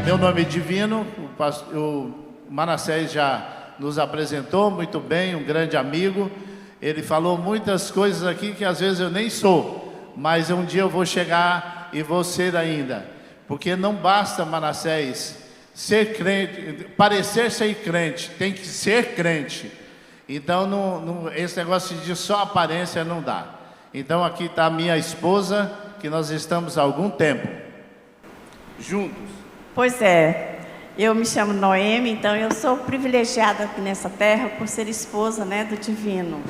Meu nome é Divino, o Manassés já nos apresentou muito bem, um grande amigo. Ele falou muitas coisas aqui que às vezes eu nem sou, mas um dia eu vou chegar e vou ser ainda. Porque não basta, Manassés, ser crente, parecer ser crente, tem que ser crente. Então, esse negócio de só aparência não dá. Então, aqui está a minha esposa, que nós estamos há algum tempo juntos. Pois é, eu me chamo Noemi, então eu sou privilegiada aqui nessa terra por ser esposa, né, do Divino.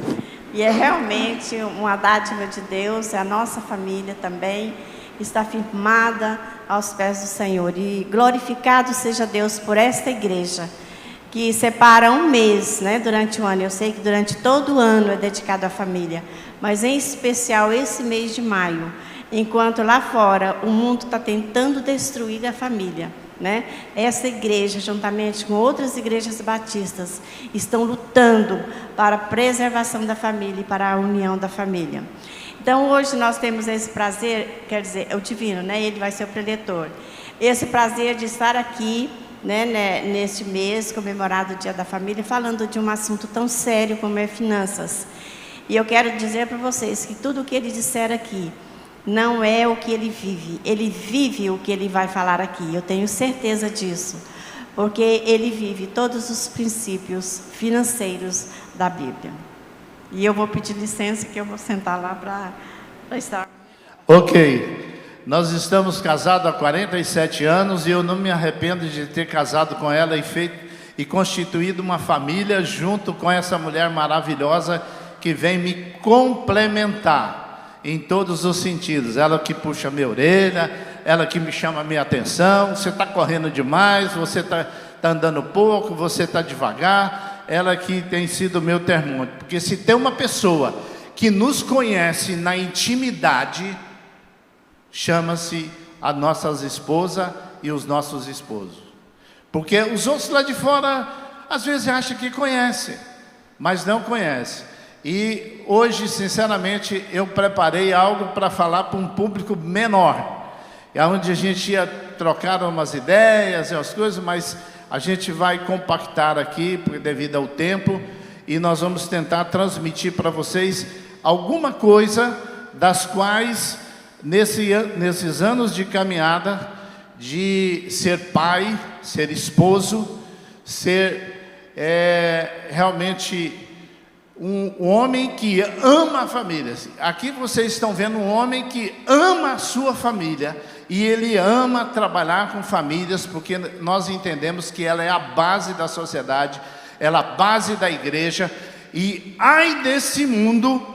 E é realmente uma dádiva de Deus, a nossa família também está firmada aos pés do Senhor. E glorificado seja Deus por esta igreja, que separa um mês, né, durante o ano. Eu sei que durante todo o ano é dedicado à família, mas em especial esse mês de maio, enquanto lá fora o mundo está tentando destruir a família, né? Essa igreja, juntamente com outras igrejas batistas, estão lutando para a preservação da família e para a união da família. Então hoje nós temos esse prazer, quer dizer, é o Divino, né? Ele vai ser o preletor. Esse prazer de estar aqui, né, neste mês comemorado o Dia da Família, falando de um assunto tão sério como é finanças. E eu quero dizer para vocês que tudo o que ele disser aqui não é o que ele vive o que ele vai falar aqui, eu tenho certeza disso, porque ele vive todos os princípios financeiros da Bíblia. E eu vou pedir licença que eu vou sentar lá para estar. Ok, nós estamos casados há 47 anos e eu não me arrependo de ter casado com ela e constituído uma família junto com essa mulher maravilhosa que vem me complementar em todos os sentidos. Ela que puxa minha orelha, ela que me chama a minha atenção. Você está correndo demais, você está andando pouco, você está devagar. Ela que tem sido meu termômetro. Porque se tem uma pessoa que nos conhece na intimidade, chama-se as nossas esposas e os nossos esposos. Porque os outros lá de fora às vezes acham que conhecem, mas não conhecem. E hoje, sinceramente, eu preparei algo para falar para um público menor, onde a gente ia trocar umas ideias e as coisas, mas a gente vai compactar aqui, devido ao tempo, e nós vamos tentar transmitir para vocês alguma coisa das quais, nesses anos de caminhada, de ser pai, ser esposo, ser realmente um homem que ama a família. Aqui vocês estão vendo um homem que ama a sua família, e ele ama trabalhar com famílias, porque nós entendemos que ela é a base da sociedade, ela é a base da igreja, e ai desse mundo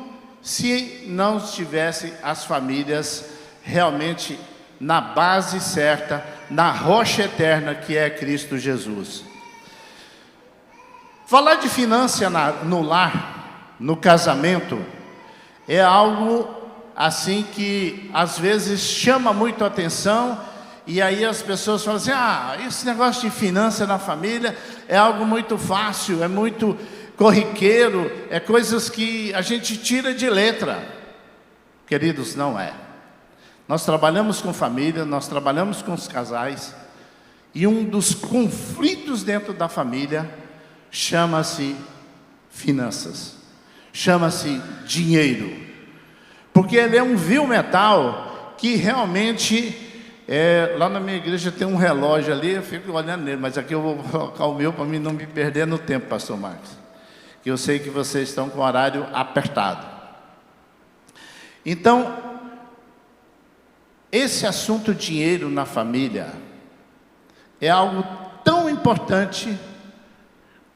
se não tivesse as famílias realmente na base certa, na rocha eterna que é Cristo Jesus. Falar de finança no lar, no casamento, é algo assim que às vezes chama muito a atenção, e aí as pessoas falam assim: esse negócio de finança na família é algo muito fácil, é muito corriqueiro, é coisas que a gente tira de letra. Queridos, não é. Nós trabalhamos com família, nós trabalhamos com os casais, e um dos conflitos dentro da família chama-se finanças, chama-se dinheiro, porque ele é um vil metal que realmente, lá na minha igreja tem um relógio ali, eu fico olhando nele, mas aqui eu vou colocar o meu para mim não me perder no tempo, pastor Marcos, que eu sei que vocês estão com o horário apertado. Então, esse assunto dinheiro na família é algo tão importante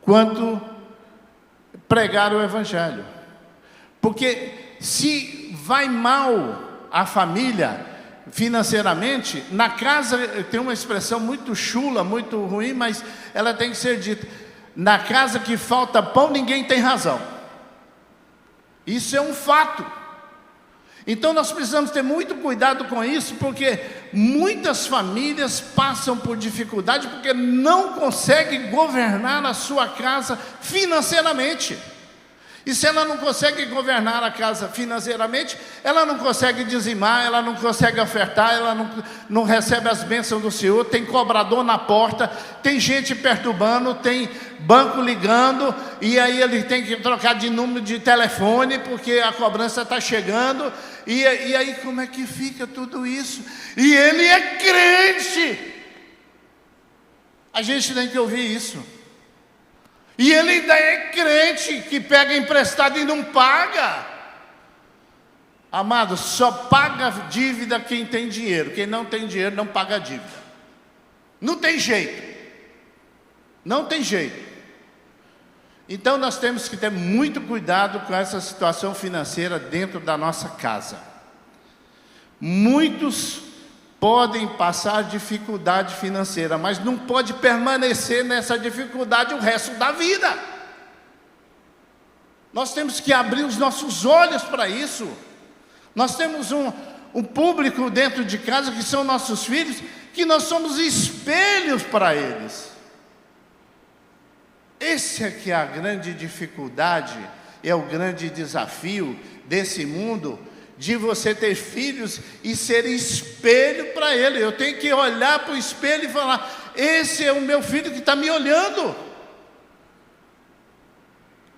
quanto pregar o evangelho, porque se vai mal a família financeiramente, na casa tem uma expressão muito chula, muito ruim, mas ela tem que ser dita: na casa que falta pão, ninguém tem razão. Isso é um fato. Então nós precisamos ter muito cuidado com isso, porque muitas famílias passam por dificuldade porque não conseguem governar a sua casa financeiramente. E se ela não consegue governar a casa financeiramente, ela não consegue dizimar, ela não consegue ofertar, ela não recebe as bênçãos do Senhor, tem cobrador na porta, tem gente perturbando, tem banco ligando, e aí ele tem que trocar de número de telefone, porque a cobrança está chegando, e aí como é que fica tudo isso? E ele é crente! A gente tem que ouvir isso. E ele ainda é crente, que pega emprestado e não paga. Amado, só paga dívida quem tem dinheiro. Quem não tem dinheiro não paga dívida. Não tem jeito. Não tem jeito. Então nós temos que ter muito cuidado com essa situação financeira dentro da nossa casa. Muitos podem passar dificuldade financeira, mas não pode permanecer nessa dificuldade o resto da vida. Nós temos que abrir os nossos olhos para isso. Nós temos um público dentro de casa que são nossos filhos, que nós somos espelhos para eles. Esse é que é a grande dificuldade, é o grande desafio desse mundo, de você ter filhos e ser espelho para ele. Eu tenho que olhar para o espelho e falar: esse é o meu filho que está me olhando.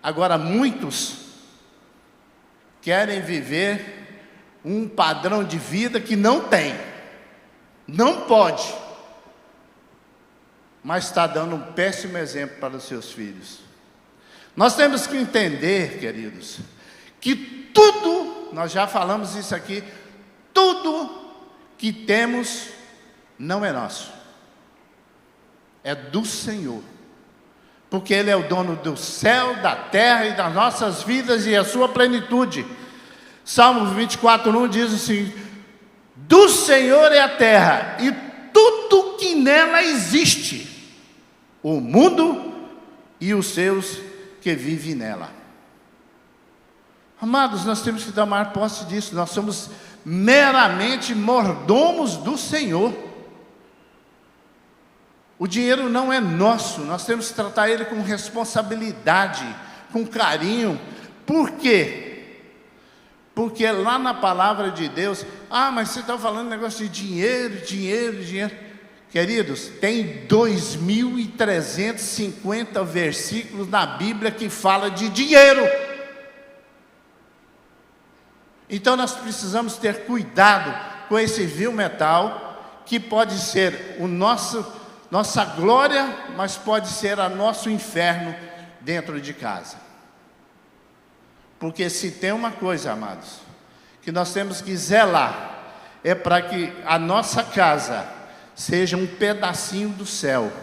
Agora, muitos querem viver um padrão de vida que não tem, não pode, mas está dando um péssimo exemplo para os seus filhos. Nós temos que entender, queridos, que tudo, nós já falamos isso aqui, tudo que temos não é nosso, é do Senhor, porque Ele é o dono do céu, da terra e das nossas vidas e a sua plenitude. Salmo 24:1 diz assim: do Senhor é a terra e tudo que nela existe, o mundo e os seus que vivem nela. Amados, nós temos que tomar posse disso. Nós somos meramente mordomos do Senhor. O dinheiro não é nosso, nós temos que tratar ele com responsabilidade, com carinho. Por quê? Porque lá na palavra de Deus, mas você está falando negócio de dinheiro. Queridos, tem 2.350 versículos na Bíblia que fala de dinheiro. Então nós precisamos ter cuidado com esse vil metal, que pode ser nossa glória, mas pode ser o nosso inferno dentro de casa. Porque se tem uma coisa, amados, que nós temos que zelar, é para que a nossa casa seja um pedacinho do céu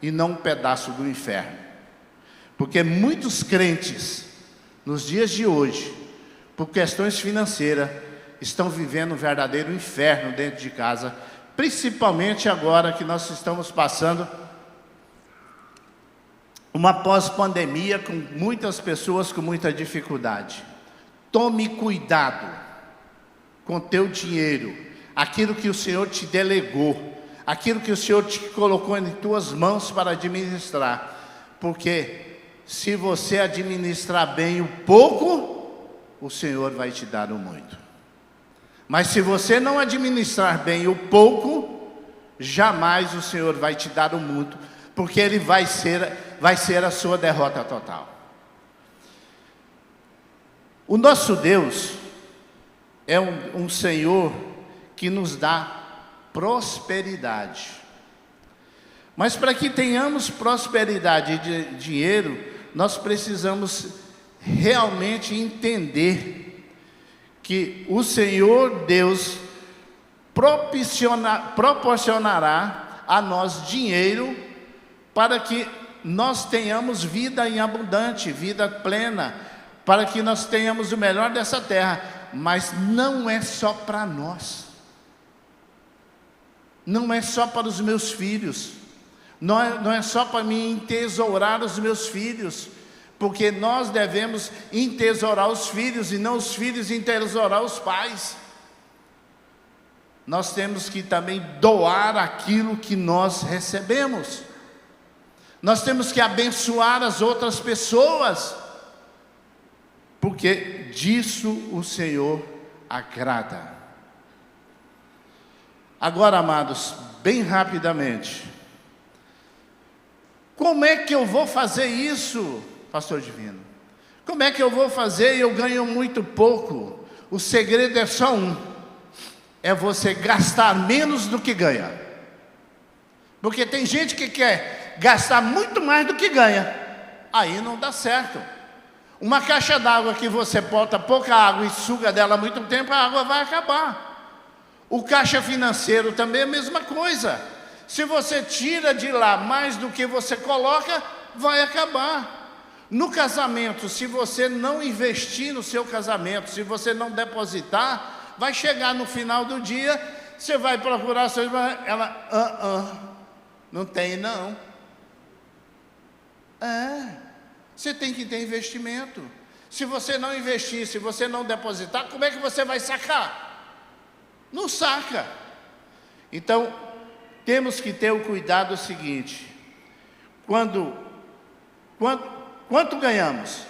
e não um pedaço do inferno. Porque muitos crentes, nos dias de hoje, por questões financeiras, estão vivendo um verdadeiro inferno dentro de casa, principalmente agora que nós estamos passando uma pós-pandemia, com muitas pessoas com muita dificuldade. Tome cuidado com teu dinheiro, aquilo que o Senhor te delegou, aquilo que o Senhor te colocou em tuas mãos para administrar, porque se você administrar bem o pouco, o Senhor vai te dar o muito. Mas se você não administrar bem o pouco, jamais o Senhor vai te dar o muito, porque Ele vai ser a sua derrota total. O nosso Deus é um Senhor que nos dá prosperidade. Mas para que tenhamos prosperidade de dinheiro, nós precisamos realmente entender que o Senhor Deus proporcionará a nós dinheiro para que nós tenhamos vida em abundante, vida plena, para que nós tenhamos o melhor dessa terra. Mas não é só para nós, não é só para os meus filhos, não é só para mim entesourar os meus filhos, porque nós devemos entesourar os filhos e não os filhos entesourar os pais. Nós temos que também doar aquilo que nós recebemos. Nós temos que abençoar as outras pessoas. porque disso o Senhor agrada. Agora, amados, bem rapidamente, como é que eu vou fazer isso, pastor Divino? Como é que eu vou fazer e eu ganho muito pouco? O segredo é só um: é você gastar menos do que ganha. Porque tem gente que quer gastar muito mais do que ganha, aí não dá certo. Uma caixa d'água que você bota pouca água e suga dela há muito tempo, a água vai acabar. O caixa financeiro também é a mesma coisa. Se você tira de lá mais do que você coloca, vai acabar. No casamento, se você não investir no seu casamento, se você não depositar, vai chegar no final do dia, você vai procurar a sua irmã, ela, não tem não. Você tem que ter investimento. Se você não investir, se você não depositar, como é que você vai sacar? Não saca. Então, temos que ter o cuidado seguinte: quanto ganhamos?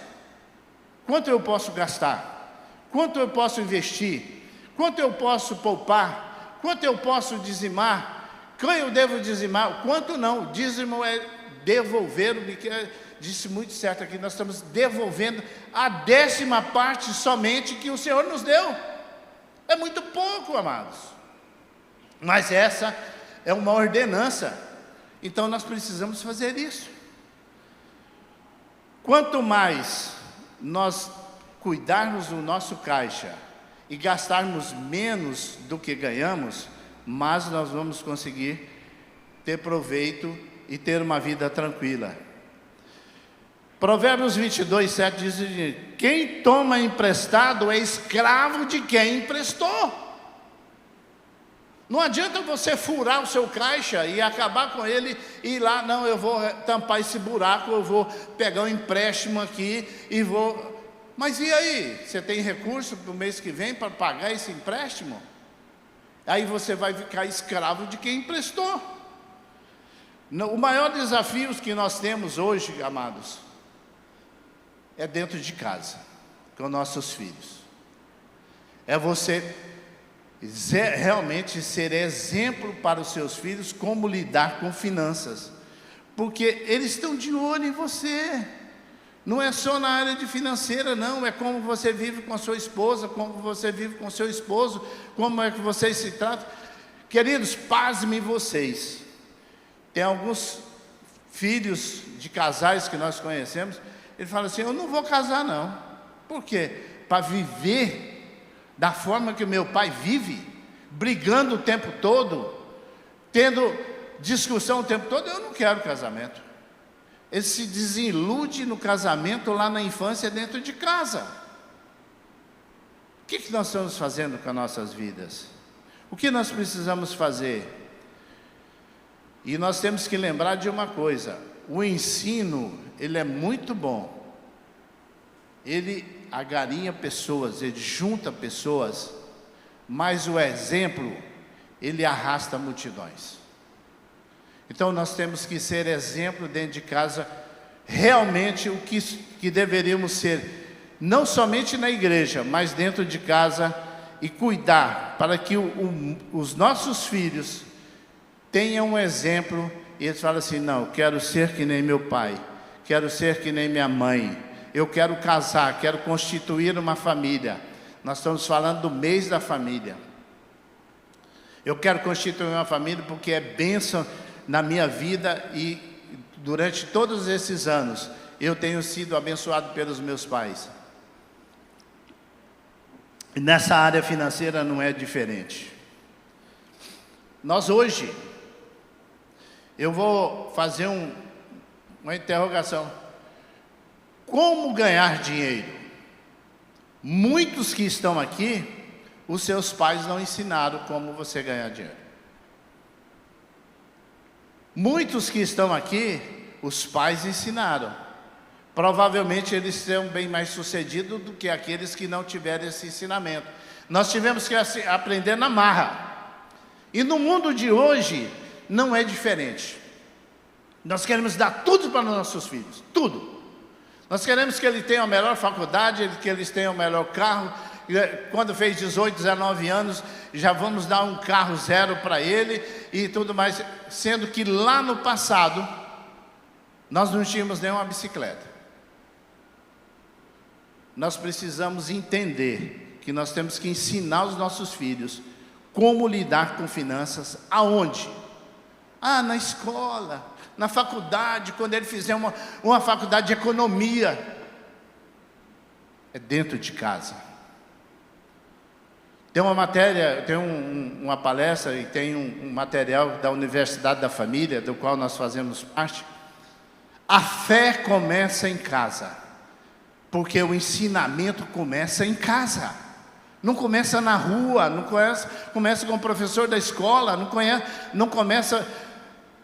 Quanto eu posso gastar? Quanto eu posso investir? Quanto eu posso poupar? Quanto eu posso dizimar? Quanto eu devo dizimar? Quanto não? Dízimo é devolver, o que disse muito certo aqui, nós estamos devolvendo a 10ª parte somente que o Senhor nos deu. É muito pouco, amados. Mas essa é uma ordenança. Então nós precisamos fazer isso. Quanto mais nós cuidarmos do nosso caixa e gastarmos menos do que ganhamos, mais nós vamos conseguir ter proveito e ter uma vida tranquila. Provérbios 22:7 diz o seguinte: quem toma emprestado é escravo de quem emprestou. Não adianta você furar o seu caixa e acabar com ele e ir lá, não, eu vou tampar esse buraco, eu vou pegar um empréstimo aqui e vou... Mas e aí? Você tem recurso para o mês que vem para pagar esse empréstimo? Aí você vai ficar escravo de quem emprestou. O maior desafio que nós temos hoje, amados, é dentro de casa, com nossos filhos. É você realmente ser exemplo para os seus filhos como lidar com finanças, porque eles estão de olho em você. Não é só na área de financeira, não, é como você vive com a sua esposa, como você vive com o seu esposo, como é que vocês se tratam. Queridos, pasmem vocês, tem alguns filhos de casais que nós conhecemos, ele fala assim: eu não vou casar não. Por quê? Para viver da forma que meu pai vive, brigando o tempo todo, tendo discussão o tempo todo, eu não quero casamento. Ele se desilude no casamento lá na infância, dentro de casa. O que nós estamos fazendo com as nossas vidas? O que nós precisamos fazer? E nós temos que lembrar de uma coisa: o ensino, ele é muito bom, ele agarinha pessoas, ele junta pessoas, mas o exemplo, ele arrasta multidões. Então nós temos que ser exemplo dentro de casa, realmente o que deveríamos ser, não somente na igreja, mas dentro de casa, e cuidar para que os nossos filhos tenham um exemplo, e eles falam assim: não, quero ser que nem meu pai, quero ser que nem minha mãe, eu quero casar, quero constituir uma família. Nós estamos falando do mês da família. Eu quero constituir uma família porque é bênção na minha vida, e durante todos esses anos eu tenho sido abençoado pelos meus pais. E nessa área financeira não é diferente. Nós hoje, eu vou fazer uma interrogação: como ganhar dinheiro? Muitos que estão aqui, os seus pais não ensinaram como você ganhar dinheiro. Muitos que estão aqui, os pais ensinaram. Provavelmente eles serão bem mais sucedidos do que aqueles que não tiveram esse ensinamento. Nós tivemos que aprender na marra. E no mundo de hoje, não é diferente. Nós queremos dar tudo para os nossos filhos, tudo. Nós queremos que ele tenha a melhor faculdade, que eles tenham o melhor carro. Quando fez 18, 19 anos, já vamos dar um carro zero para ele e tudo mais. Sendo que lá no passado, nós não tínhamos nenhuma bicicleta. Nós precisamos entender que nós temos que ensinar os nossos filhos como lidar com finanças. Aonde? Na escola, na faculdade, quando ele fizer uma faculdade de economia. É dentro de casa. Tem uma matéria, tem uma palestra e tem um material da Universidade da Família, do qual nós fazemos parte. A fé começa em casa, porque o ensinamento começa em casa. Não começa na rua, não começa com o professor da escola, não começa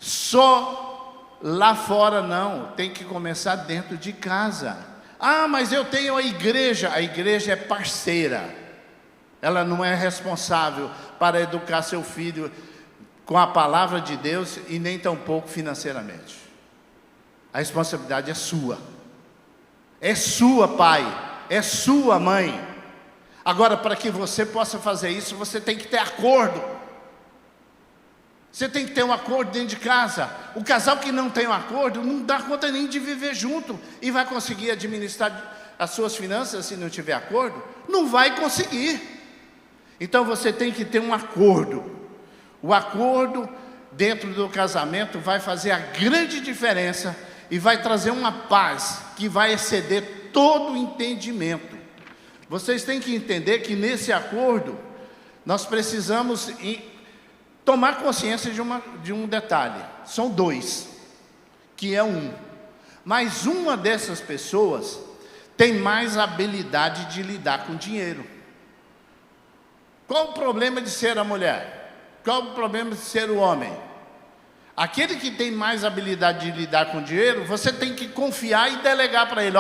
só lá fora, não. Tem que começar dentro de casa. Mas eu tenho a igreja é parceira. Ela não é responsável para educar seu filho com a palavra de Deus e nem tampouco financeiramente. A responsabilidade é sua. É sua, pai. É sua, mãe. Agora, para que você possa fazer isso, você tem que ter acordo. Você tem que ter um acordo dentro de casa. O casal que não tem um acordo não dá conta nem de viver junto e vai conseguir administrar as suas finanças se não tiver acordo? Não vai conseguir. Então você tem que ter um acordo. O acordo dentro do casamento vai fazer a grande diferença e vai trazer uma paz que vai exceder todo o entendimento. Vocês têm que entender que nesse acordo nós precisamos tomar consciência de um detalhe. São dois, que é um. Mas uma dessas pessoas tem mais habilidade de lidar com dinheiro. Qual o problema de ser a mulher? Qual o problema de ser o homem? Aquele que tem mais habilidade de lidar com dinheiro, você tem que confiar e delegar para ele.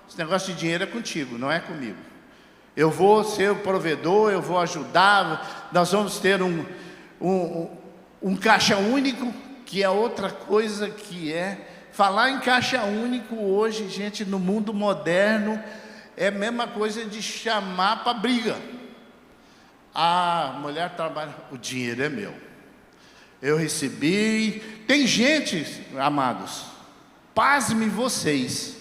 Esse negócio de dinheiro é contigo, não é comigo. Eu vou ser o provedor, eu vou ajudar. Nós vamos ter um caixa único, que é outra coisa que falar em caixa único hoje, gente, no mundo moderno, é a mesma coisa de chamar para briga. A mulher trabalha, o dinheiro é meu. Eu recebi. Tem gente, amados, pasme vocês,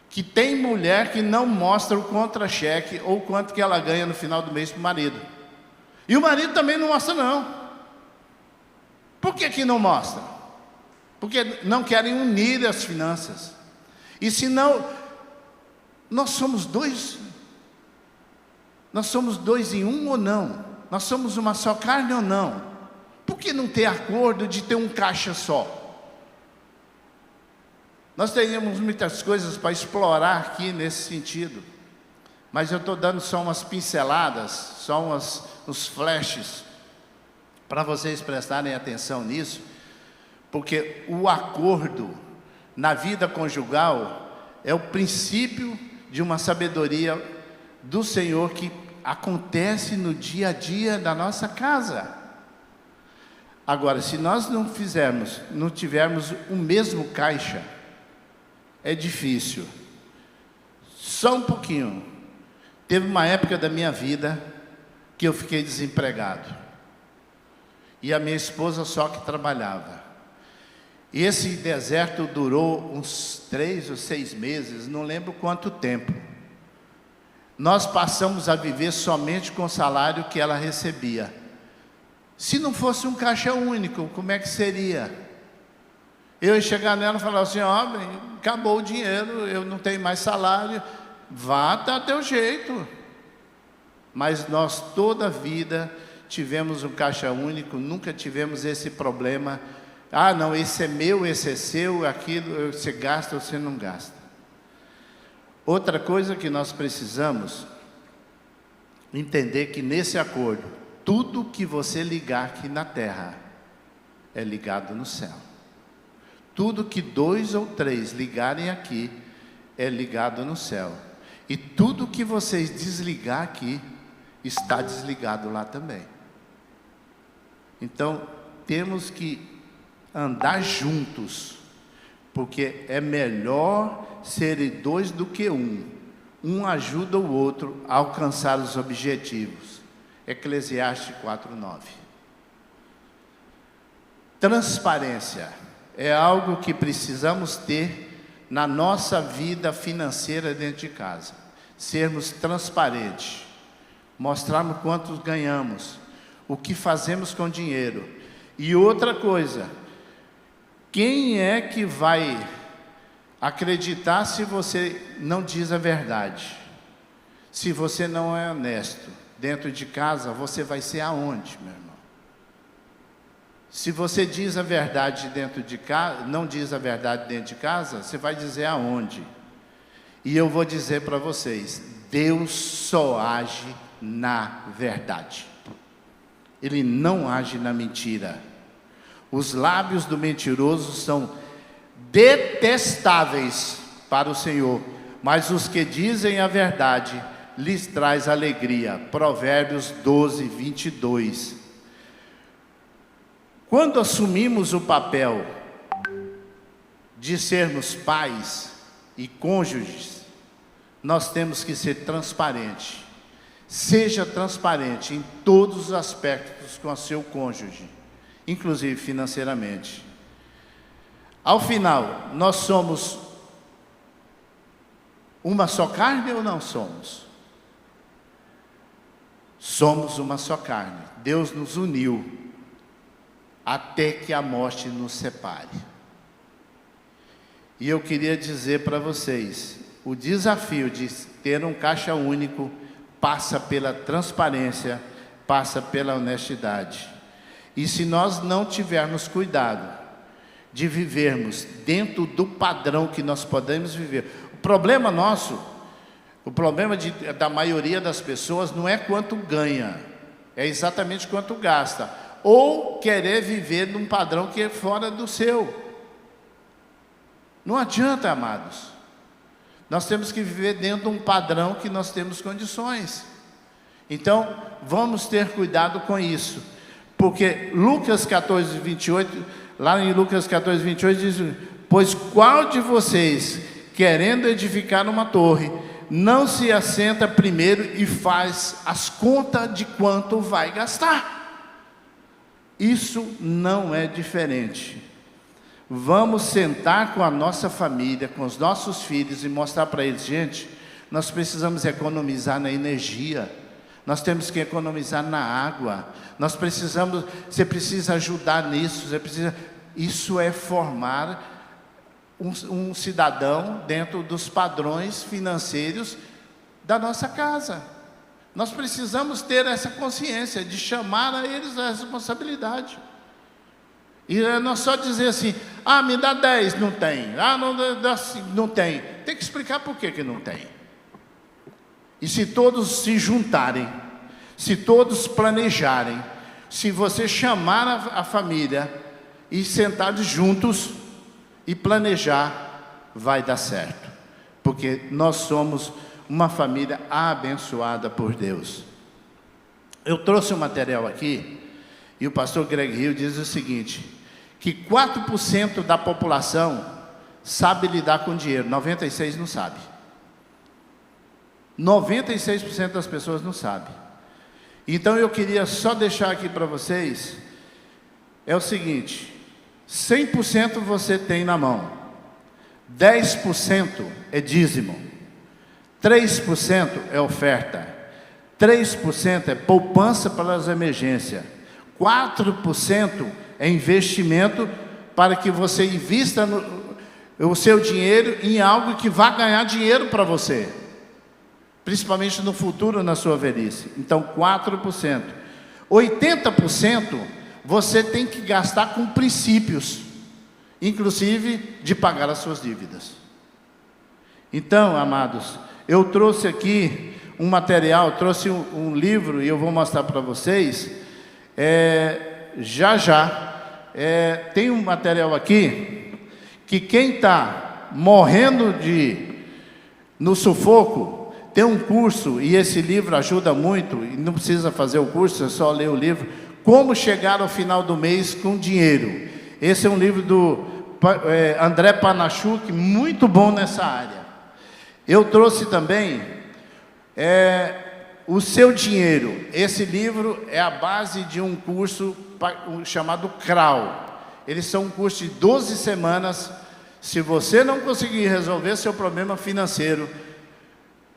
que tem mulher que não mostra o contra-cheque ou quanto que ela ganha no final do mês para o marido. E o marido também não mostra, não. Por que não mostra? Porque não querem unir as finanças. E se não, nós somos dois em um ou não? Nós somos uma só carne ou não? Por que não ter acordo de ter um caixa só? Nós teríamos muitas coisas para explorar aqui nesse sentido, mas eu estou dando só umas pinceladas, só uns flashes, para vocês prestarem atenção nisso, porque o acordo na vida conjugal é o princípio de uma sabedoria do Senhor que acontece no dia a dia da nossa casa. Agora, se nós não tivermos o mesmo caixa, é difícil. Só um pouquinho. Teve uma época da minha vida que eu fiquei desempregado. E a minha esposa só que trabalhava. E esse deserto durou uns 3 ou 6 meses, não lembro quanto tempo. Nós passamos a viver somente com o salário que ela recebia. Se não fosse um caixa único, como é que seria? Eu ia chegar nela e falar assim: acabou o dinheiro, eu não tenho mais salário, vá, dá teu jeito. Mas nós toda a vida tivemos um caixa único, nunca tivemos esse problema. Não, esse é meu, esse é seu, aquilo você gasta ou você não gasta. Outra coisa que nós precisamos entender que nesse acordo, tudo que você ligar aqui na terra é ligado no céu. Tudo que 2 ou 3 ligarem aqui é ligado no céu. E tudo que vocês desligar aqui está desligado lá também. Então, temos que andar juntos porque é melhor serem dois do que um. Um ajuda o outro a alcançar os objetivos. Eclesiastes 4:9. Transparência é algo que precisamos ter na nossa vida financeira dentro de casa. Sermos transparentes, mostrarmos quanto ganhamos, o que fazemos com o dinheiro. E outra coisa, quem é que vai acreditar se você não diz a verdade? Se você não é honesto dentro de casa, você vai ser aonde, meu irmão? Se você diz a verdade dentro de casa, não diz a verdade dentro de casa, você vai dizer aonde? E eu vou dizer para vocês, Deus só age na verdade. Ele não age na mentira. Os lábios do mentiroso são detestáveis para o Senhor, mas os que dizem a verdade lhes traz alegria. Provérbios 12:22. Quando assumimos o papel de sermos pais e cônjuges, nós temos que ser transparentes. Seja transparente em todos os aspectos com o seu cônjuge, inclusive financeiramente. Ao final, nós somos uma só carne ou não somos? Somos uma só carne. Deus nos uniu até que a morte nos separe. E eu queria dizer para vocês, o desafio de ter um caixa único passa pela transparência, passa pela honestidade. E se nós não tivermos cuidado de vivermos dentro do padrão que nós podemos viver, o problema nosso, o problema da maioria das pessoas não é quanto ganha, é exatamente quanto gasta, ou querer viver num padrão que é fora do seu. Não adianta, amados. Nós temos que viver dentro de um padrão que nós temos condições. Então, vamos ter cuidado com isso. Porque Lucas 14:28, lá em Lucas 14:28 diz: pois qual de vocês, querendo edificar uma torre, não se assenta primeiro e faz as contas de quanto vai gastar? Isso não é diferente. Vamos sentar com a nossa família, com os nossos filhos e mostrar para eles, gente, nós precisamos economizar na energia, nós temos que economizar na água, você precisa ajudar nisso, isso é formar um cidadão dentro dos padrões financeiros da nossa casa. Nós precisamos ter essa consciência de chamar a eles a responsabilidade. E não só dizer assim, me dá 10, não tem, não tem. Tem que explicar por que não tem. E se todos se juntarem, se todos planejarem, se você chamar a família e sentar juntos e planejar, vai dar certo. Porque nós somos uma família abençoada por Deus. Eu trouxe um material aqui, e o pastor Greg Hill diz o seguinte, que 4% da população sabe lidar com dinheiro, 96% não sabe. 96% das pessoas não sabem. Então eu queria só deixar aqui para vocês, é o seguinte, 100% você tem na mão, 10% é dízimo, 3% é oferta, 3% é poupança para as emergências, 4% é investimento para que você invista o seu dinheiro em algo que vai ganhar dinheiro para você, principalmente no futuro, na sua velhice. Então 4%, 80% você tem que gastar com princípios, inclusive de pagar as suas dívidas. Então, amados, eu trouxe aqui um material, trouxe um livro e eu vou mostrar para vocês, tem um material aqui, que quem está morrendo no sufoco, tem um curso, e esse livro ajuda muito, e não precisa fazer o curso, é só ler o livro, Como Chegar ao Final do Mês com Dinheiro. Esse é um livro do André Panachuk, muito bom nessa área. Eu trouxe também O Seu Dinheiro. Esse livro é a base de um curso chamado CRAU. Eles são um curso de 12 semanas. Se você não conseguir resolver seu problema financeiro,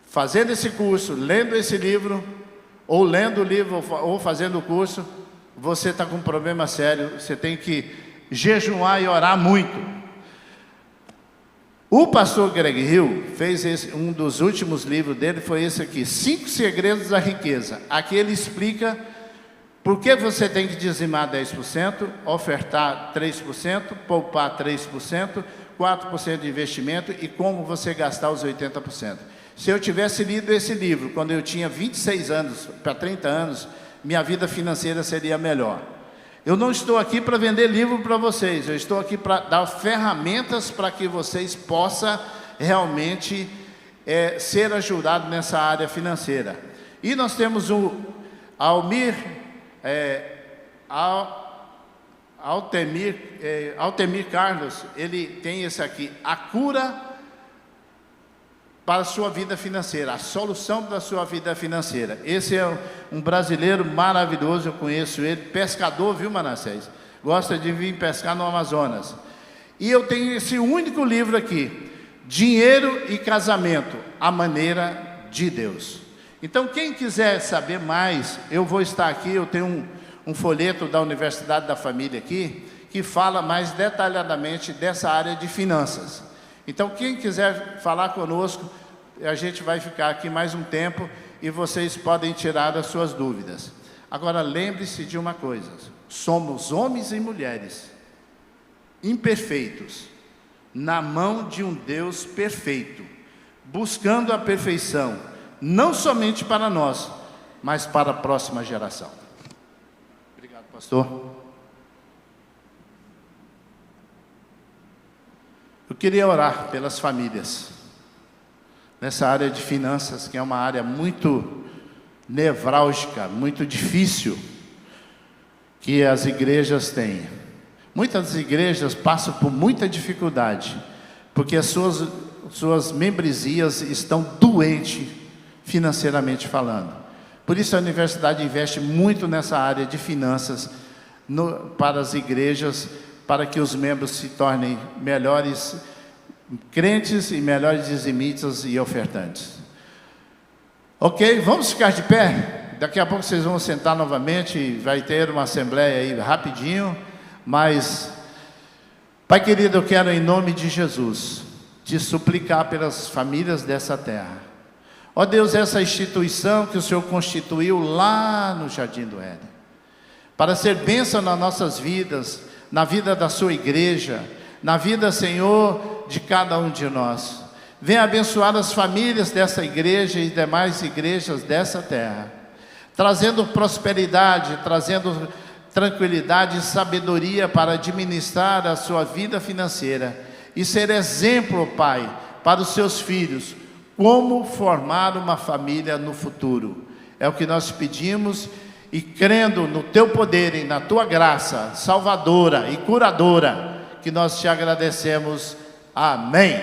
fazendo esse curso, lendo esse livro, ou lendo o livro, ou fazendo o curso, você está com um problema sério. Você tem que jejuar e orar muito. O pastor Greg Hill fez um dos últimos livros dele, foi esse aqui, 5 Segredos da Riqueza. Aqui ele explica por que você tem que dizimar 10%, ofertar 3%, poupar 3%, 4% de investimento e como você gastar os 80%. Se eu tivesse lido esse livro quando eu tinha 26 anos para 30 anos, minha vida financeira seria melhor. Eu não estou aqui para vender livro para vocês, eu estou aqui para dar ferramentas para que vocês possam realmente ser ajudados nessa área financeira. E nós temos o Altemir Carlos, ele tem esse aqui, a cura para a sua vida financeira, a solução da sua vida financeira. Esse é um brasileiro maravilhoso, eu conheço ele, pescador, viu, Manassés? Gosta de vir pescar no Amazonas. E eu tenho esse único livro aqui, Dinheiro e Casamento, a Maneira de Deus. Então, quem quiser saber mais, eu vou estar aqui, eu tenho um folheto da Universidade da Família aqui, que fala mais detalhadamente dessa área de finanças. Então, quem quiser falar conosco, a gente vai ficar aqui mais um tempo e vocês podem tirar as suas dúvidas. Agora, lembre-se de uma coisa, somos homens e mulheres imperfeitos, na mão de um Deus perfeito, buscando a perfeição, não somente para nós, mas para a próxima geração. Obrigado, pastor. Eu queria orar pelas famílias, nessa área de finanças, que é uma área muito nevrálgica, muito difícil, que as igrejas têm. Muitas igrejas passam por muita dificuldade, porque as suas membresias estão doentes, financeiramente falando. Por isso a universidade investe muito nessa área de finanças, para as igrejas, para que os membros se tornem melhores crentes e melhores dizimitas e ofertantes. Ok? Vamos ficar de pé? Daqui a pouco vocês vão sentar novamente, vai ter uma assembleia aí rapidinho, mas, Pai querido, eu quero em nome de Jesus, te suplicar pelas famílias dessa terra. Ó Deus, essa instituição que o Senhor constituiu lá no Jardim do Éden, para ser bênção nas nossas vidas, na vida da sua igreja, na vida, Senhor, de cada um de nós. Venha abençoar as famílias dessa igreja e demais igrejas dessa terra, trazendo prosperidade, trazendo tranquilidade e sabedoria para administrar a sua vida financeira e ser exemplo, Pai, para os seus filhos, como formar uma família no futuro. É o que nós pedimos e crendo no teu poder e na tua graça salvadora e curadora, que nós te agradecemos. Amém.